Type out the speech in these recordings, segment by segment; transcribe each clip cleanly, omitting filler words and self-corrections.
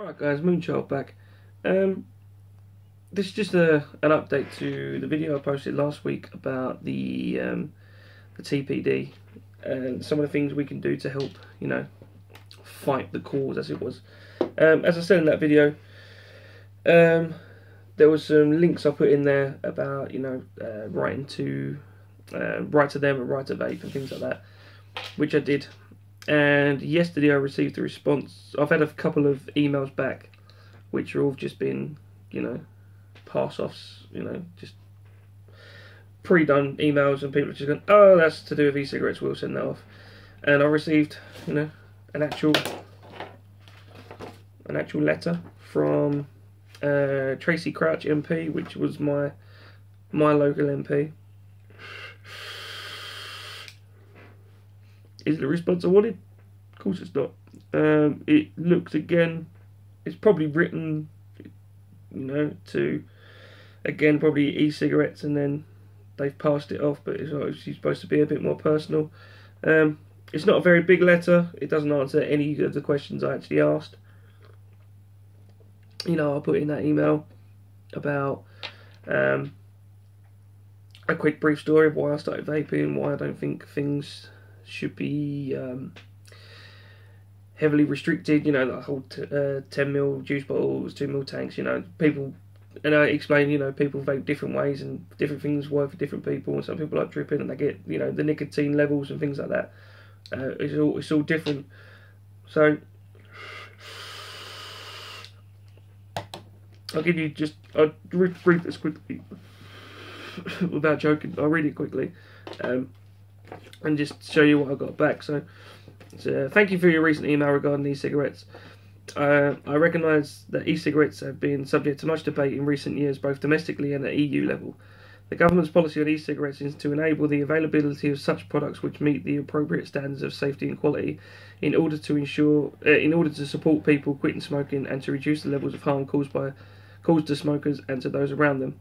Alright guys, Moonchild back. This is just an update to the video I posted last week about the TPD and some of the things we can do to help, fight the cause as it was. As I said in that video, there was some links I put in there about, write to them and write to vape and things like that, which I did. And yesterday I received a response. I've had a couple of emails back, which are all just been, pass-offs, just pre-done emails, and people are just going, oh, that's to do with e-cigarettes, we'll send that off. And I received, an actual letter from Tracy Crouch MP, which was my local MP. Is it the response I wanted? Of course it's not. It looks, again, it's probably written, to, again, probably e-cigarettes, and then they've passed it off, but it's obviously supposed to be a bit more personal. It's not a very big letter. It doesn't answer any of the questions I actually asked. I put in that email about a quick brief story of why I started vaping, why I don't think things should be heavily restricted, the whole 10ml juice bottles, 2ml tanks, people, and I explain, people vape different ways and different things work for different people, and some people like dripping and they get, the nicotine levels and things like that. It's all different. So I'll read this quickly without joking. I'll read it quickly. And just show you what I got back. So thank you for your recent email regarding e-cigarettes. I recognise that e-cigarettes have been subject to much debate in recent years, both domestically and at EU level. The government's policy on e-cigarettes is to enable the availability of such products which meet the appropriate standards of safety and quality, in order to support people quitting smoking and to reduce the levels of harm caused to smokers and to those around them.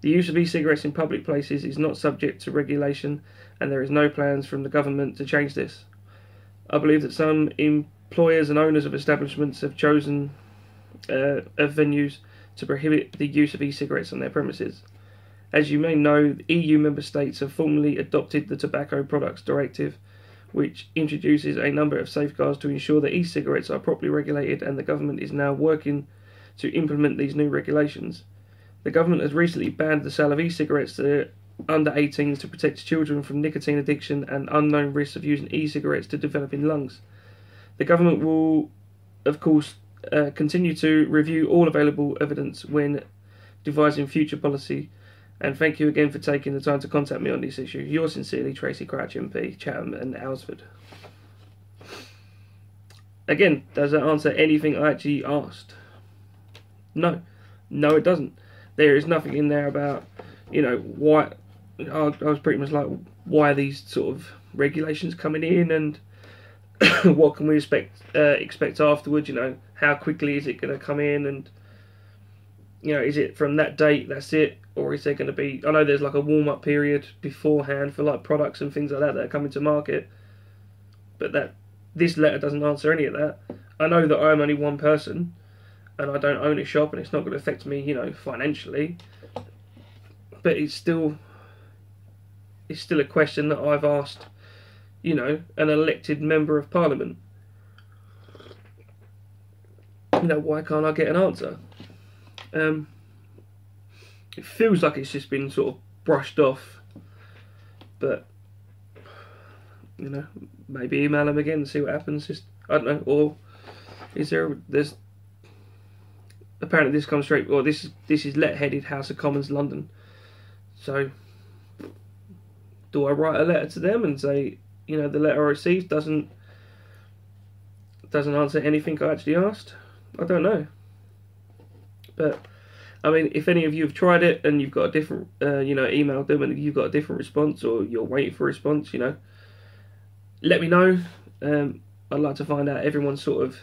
The use of e-cigarettes in public places is not subject to regulation, and there is no plans from the government to change this. I believe that some employers and owners of establishments have chosen venues to prohibit the use of e-cigarettes on their premises. As you may know, EU member states have formally adopted the Tobacco Products Directive, which introduces a number of safeguards to ensure that e-cigarettes are properly regulated, and the government is now working to implement these new regulations. The government has recently banned the sale of e-cigarettes to under 18s to protect children from nicotine addiction and unknown risks of using e-cigarettes to develop in lungs. The government will, of course, continue to review all available evidence when devising future policy, and thank you again for taking the time to contact me on this issue. Yours sincerely, Tracy Crouch MP, Chatham and Alresford. Again, does that answer anything I actually asked? No. No, it doesn't. There is nothing in there about, why. I was pretty much like, why are these sort of regulations coming in, and what can we expect afterwards? How quickly is it going to come in, and is it from that date, that's it, or is there going to be? I know there's like a warm-up period beforehand for like products and things like that are coming to market, but this letter doesn't answer any of that. I know that I'm only one person, and I don't own a shop, and it's not going to affect me, financially. But it's still a question that I've asked, an elected member of parliament. Why can't I get an answer? It feels like it's just been sort of brushed off, but maybe email them again and see what happens. I don't know. Or there's apparently this comes straight, or this is letter-headed House of Commons, London. So, do I write a letter to them and say, the letter I received doesn't answer anything I actually asked? I don't know. But, I mean, if any of you have tried it and you've got a different, emailed them and you've got a different response, or you're waiting for a response, let me know. I'd like to find out everyone's sort of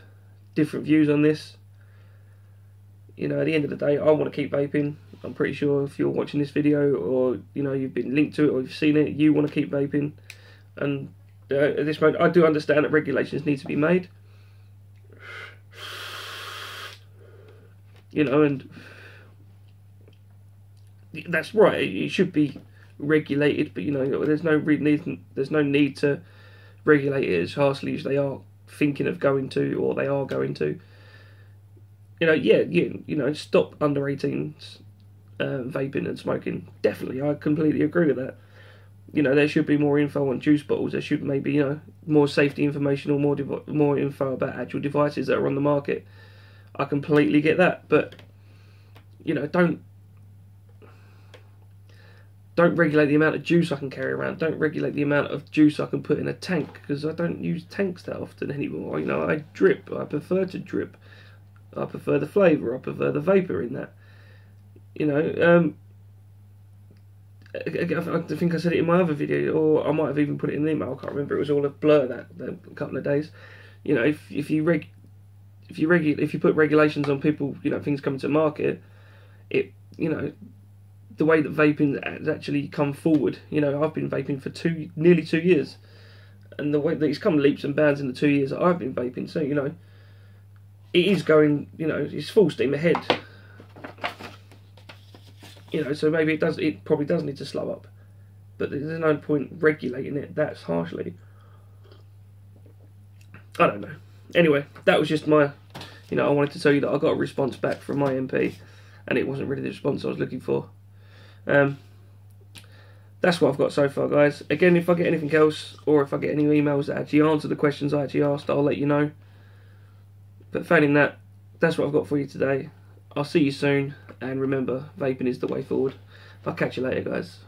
different views on this. At the end of the day, I want to keep vaping. I'm pretty sure if you're watching this video, or you've been linked to it, or you've seen it, you want to keep vaping. And at this point, I do understand that regulations need to be made. you know, and that's right. It should be regulated, but you know, there's no need to regulate it as harshly as they are thinking of going to, or they are going to. You know, you know, stop under 18s vaping and smoking. Definitely, I completely agree with that. You know, there should be more info on juice bottles. There should maybe, you know, more safety information or more info about actual devices that are on the market. I completely get that, but you know, don't regulate the amount of juice I can carry around. Don't regulate the amount of juice I can put in a tank, because I don't use tanks that often anymore. You know, I drip. I prefer to drip. I prefer the flavour. I prefer the vapour in that. You know, I think I said it in my other video, or I might have even put it in an email. I can't remember. It was all a blur that couple of days. You know, if you put regulations on people, you know, things coming to market, it, you know, the way that vaping has actually come forward. You know, I've been vaping for nearly 2 years, and the way that it's come leaps and bounds in the 2 years that I've been vaping. So you know, it is going. You know, it's full steam ahead. You know, so maybe it probably does need to slow up, but there's no point regulating it that harshly. I don't know. Anyway, that was just my, you know, I wanted to tell you that I got a response back from my MP, and it wasn't really the response I was looking for. That's what I've got so far, guys. Again, if I get anything else, or if I get any emails that actually answer the questions I actually asked, I'll let you know. But failing that, that's what I've got for you today. I'll see you soon, and remember, vaping is the way forward. I'll catch you later, guys.